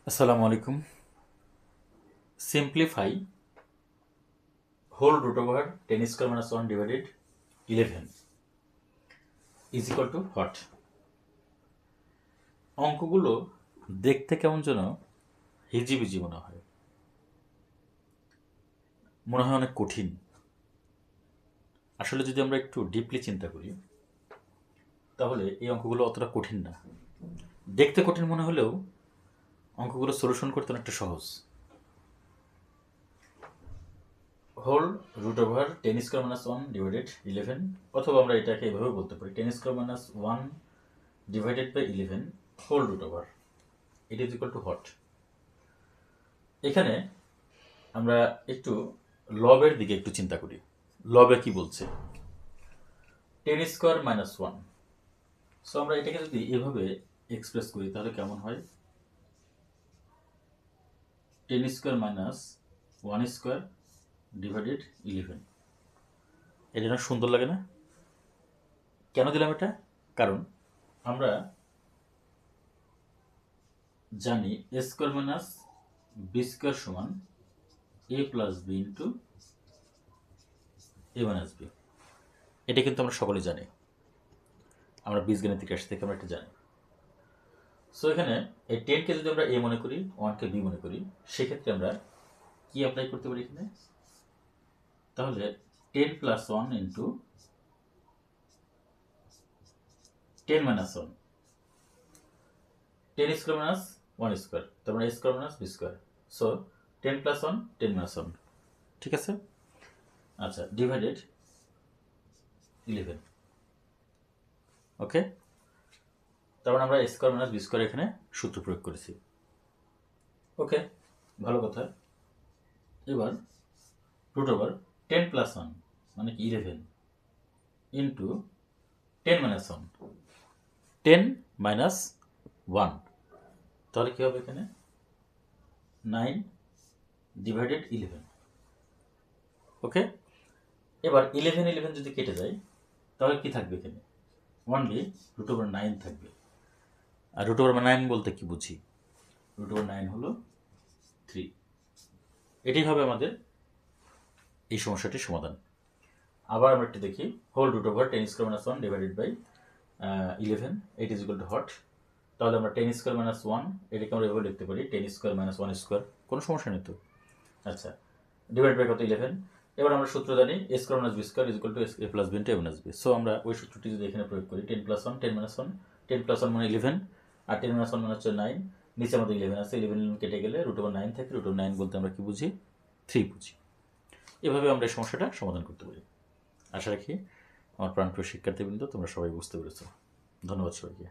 আসসালামু আলাইকুম। Simplify whole root over 10^-1 divided 11 is equal to what? অঙ্কগুলো দেখতে কেমন যেন হিজিবিজি মনে হয়, মনে হয় অনেক কঠিন। আসলে যদি আমরা একটু ডিপলি চিন্তা করি তাহলে এই অঙ্কগুলো অতটা কঠিন না। দেখতে কঠিন মনে হলেও অঙ্কগুলো সলিউশন করতে অনেকটা সহজ। হোল রুট ওভার 10^-1 ডিভাইডেড 11, অথবা আমরা এটাকে এভাবে বলতে পারি 10^-1 divided by 11 whole root over, it is equal to what? এখানে আমরা একটু লবের দিকে একটু চিন্তা করি। লবে কি বলছে? 10^² - 1। সো আমরা এটাকে যদি এভাবে এক্সপ্রেস করি তাহলে কেমন হয়? 10^² ডিভাইডেড 11। এটা না সুন্দর লাগে না? কেন দিলাম এটা? কারণ আমরা জানি a² - b² a plus B into a minus B. এটা কিন্তু আমরা সকলেই জানি, আমরা বীজগণিতিক রাশি থেকে আমরা এটা জানি। সো এখানে এই 10কে যদি আমরা এ মনে করি, 1কে বি মনে করি, সেক্ষেত্রে আমরা কি অ্যাপ্লাই করতে পারি এখানে? তাহলে 10+1 ইন্টু 10-1, 10² - 1², তার মানে a² - b²। সো 10+1 10-1, ঠিক আছে? আচ্ছা, ডিভাইডেড 11। ওকে, তারপর আমরা a² - b² এখানে সূত্র প্রয়োগ করেছি। ওকে, ভালো কথা। এবার রুট ওভার 10+1 মানে কি 11 ইন্টু 10-1, 10-1, তাহলে কি হবে এখানে? 9 ডিভাইডেড 11। ওকে, এবার 11 যদি কেটে যায় তাহলে কি থাকবে এখানে? অনলি রুট ওভার 9 থাকবে। আর রুট ওভার 9 বলতে কি বুঝি? রুট ওভার 9 হলো 3। এটাই হবে আমাদের এই সমস্যাটির সমাধান। আবার আমরা একটু দেখি, whole root over 10^-1 divided by 11 it is equal to what? তাহলে আমরা 10^-1 এটাকে আমরা এভাবে লিখতে পারি 10² - 1², কোনো সমস্যা নেই তো। আচ্ছা, ডিভাইড বাই কত? 11। এবার আমরা সূত্র জানি a² - b² is equal to a plus B into a minus B. So আমরা ওই সূত্রটি যদি এখানে প্রয়োগ করি 10+1 10-1, 10+1 মানে 11 আর 10-1 মানে হচ্ছে 9। নিচে আমাদের 11 আছে, 11 কেটে গেলে রুট ওভার 9 থাকে। রুট ওভার 9 বলতে আমরা কি বুঝি? 3 বুঝি। এভাবে আমরা এই সমস্যাটা সমাধান করতে পারি। আশা রাখি আমার প্রাণপ্রিয় শিক্ষার্থীবৃন্দ তোমরা সবাই বুঝতে পেরেছ। ধন্যবাদ সবাইকে।